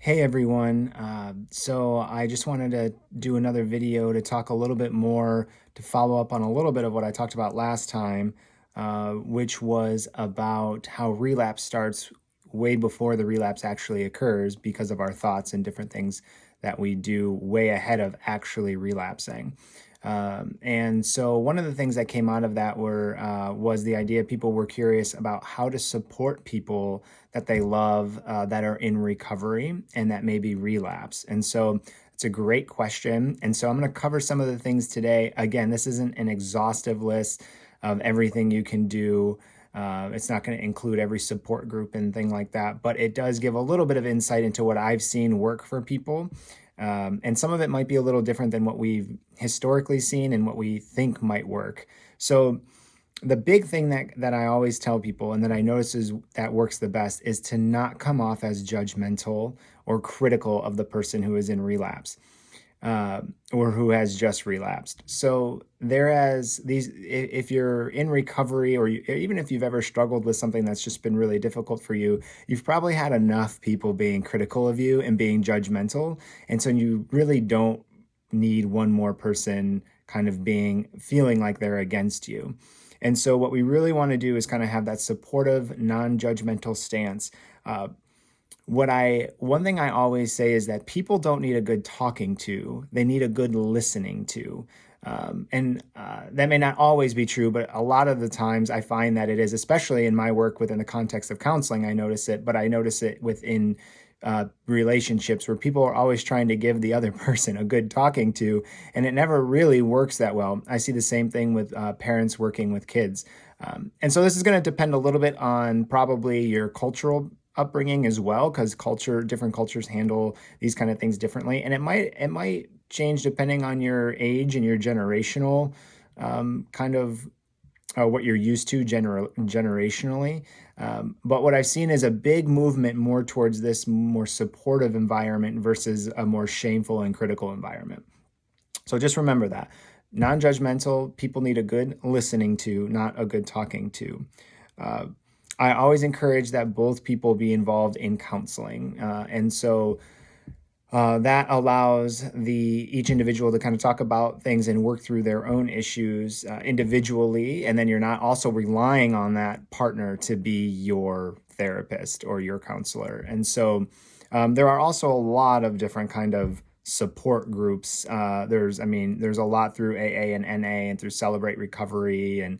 Hey everyone. So I just wanted to do another video to talk a little bit more, to follow up on a little bit of what I talked about last time, which was about how relapse starts way before the relapse actually occurs because of our thoughts and different things that we do way ahead of actually relapsing. And so one of the things that came out of that was the idea people were curious about how to support people that they love that are in recovery and that maybe relapse. And so it's a great question. And so I'm going to cover some of the things today. Again, this isn't an exhaustive list of everything you can do. It's not going to include every support group and thing like that, but it does give a little bit of insight into what I've seen work for people. And some of it might be a little different than what we've historically seen and what we think might work. So the big thing that I always tell people and that I notice is that works the best is to not come off as judgmental or critical of the person who is in relapse or who has just relapsed. So thereas if you're in recovery or even if you've ever struggled with something that's just been really difficult for you, you've probably had enough people being critical of you and being judgmental. And so you really don't need one more person kind of feeling like they're against you. And so what we really want to do is kind of have that supportive, non-judgmental stance. One thing I always say is that people don't need a good talking to, they need a good listening to. And that may not always be true, but a lot of the times I find that it is, especially in my work within the context of counseling, I notice it, but I notice it within relationships where people are always trying to give the other person a good talking to, and it never really works that well. I see the same thing with parents working with kids. And so this is going to depend a little bit on probably your cultural upbringing as well, because different cultures handle these kind of things differently, and it might change depending on your age and your generational kind of what you're used to generationally. But what I've seen is a big movement more towards this more supportive environment versus a more shameful and critical environment. So just remember that. Non-judgmental, people need a good listening to, not a good talking to. Uh, I always encourage that both people be involved in counseling. And so that allows each individual to kind of talk about things and work through their own issues individually. And then you're not also relying on that partner to be your therapist or your counselor. And so there are also a lot of different kind of support groups. There's a lot through AA and NA and through Celebrate Recovery, and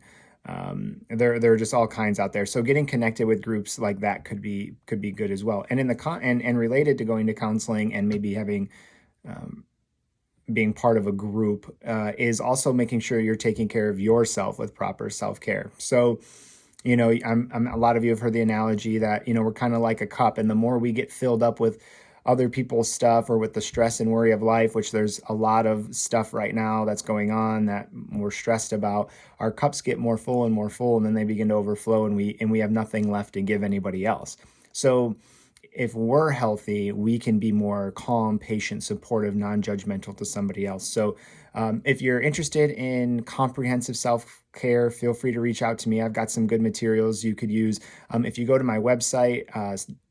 there are just all kinds out there. So getting connected with groups like that could be good as well. And in the and related to going to counseling and maybe having being part of a group is also making sure you're taking care of yourself with proper self-care. So a lot of you have heard the analogy that we're kind of like a cup, and the more we get filled up with other people's stuff or with the stress and worry of life, which there's a lot of stuff right now that's going on that we're stressed about, our cups get more full and then they begin to overflow, and we have nothing left to give anybody else. So if we're healthy, we can be more calm, patient, supportive, non-judgmental to somebody else. So if you're interested in comprehensive self-care, feel free to reach out to me. I've got some good materials you could use. If you go to my website,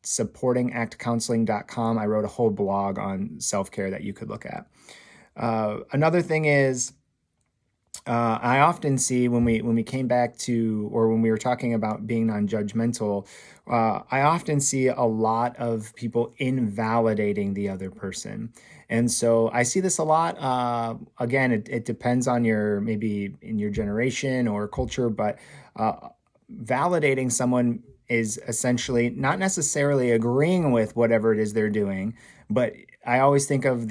supportingactcounseling.com, I wrote a whole blog on self-care that you could look at. Another thing is, I often see when we came back to, or when we were talking about being non-judgmental, I often see a lot of people invalidating the other person. And so I see this a lot. Again, it depends on maybe in your generation or culture, but validating someone is essentially not necessarily agreeing with whatever it is they're doing, but I always think of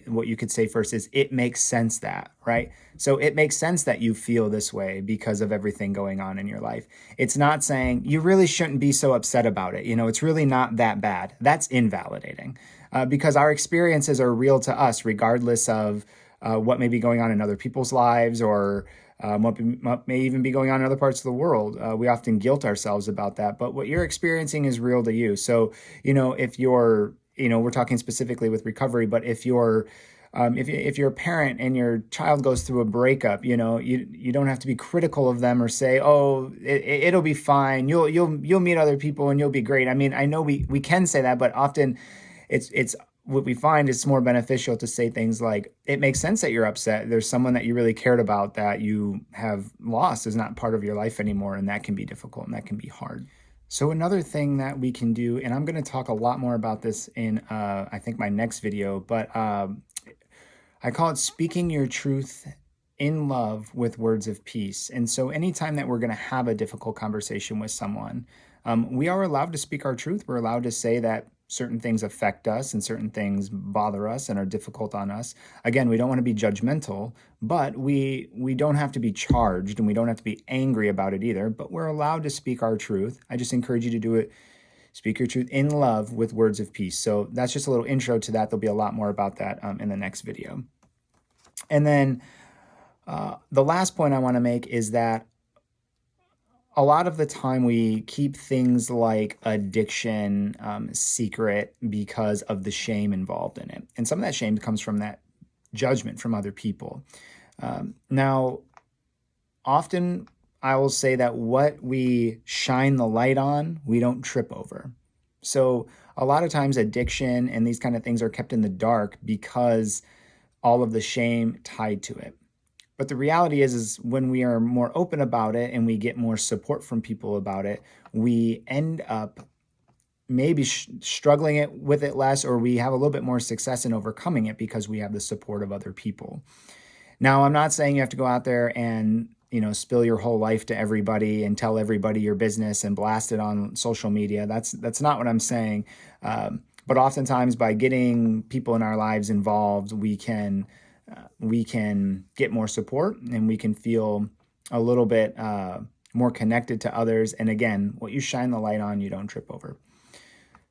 what you could say first is it makes sense that, right? So it makes sense that you feel this way because of everything going on in your life. It's not saying you really shouldn't be so upset about it. It's really not that bad. That's invalidating because our experiences are real to us, regardless of what may be going on in other people's lives or what may even be going on in other parts of the world. We often guilt ourselves about that, but what you're experiencing is real to you. So, if you're, we're talking specifically with recovery, but if you're a parent and your child goes through a breakup, you don't have to be critical of them or say, "Oh, it'll be fine. You'll meet other people and you'll be great." I mean, I know we can say that, but often it's what we find is more beneficial to say things like, it makes sense that you're upset. There's someone that you really cared about that you have lost, is not part of your life anymore, and that can be difficult and that can be hard. So another thing that we can do, and I'm going to talk a lot more about this in I think my next video, but I call it speaking your truth in love with words of peace. And so anytime that we're going to have a difficult conversation with someone, we are allowed to speak our truth. We're allowed to say that certain things affect us and certain things bother us and are difficult on us. Again, we don't want to be judgmental, but we don't have to be charged, and we don't have to be angry about it either, but we're allowed to speak our truth. I just encourage you to do it. Speak your truth in love with words of peace. So that's just a little intro to that. There'll be a lot more about that in the next video. And then the last point I want to make is that a lot of the time we keep things like addiction secret because of the shame involved in it. And some of that shame comes from that judgment from other people. Now, often I will say that what we shine the light on, we don't trip over. So a lot of times addiction and these kind of things are kept in the dark because all of the shame tied to it. But the reality is when we are more open about it and we get more support from people about it, we end up maybe struggling with it less, or we have a little bit more success in overcoming it because we have the support of other people. Now, I'm not saying you have to go out there and spill your whole life to everybody and tell everybody your business and blast it on social media. That's not what I'm saying. But oftentimes by getting people in our lives involved, we can get more support, and we can feel a little bit more connected to others. And again, what you shine the light on, you don't trip over.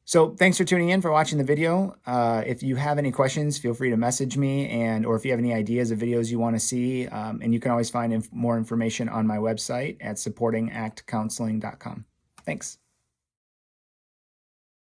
So thanks for tuning in, for watching the video. If you have any questions, feel free to message me, or if you have any ideas of videos you want to see, and you can always find more information on my website at supportingactcounseling.com. Thanks.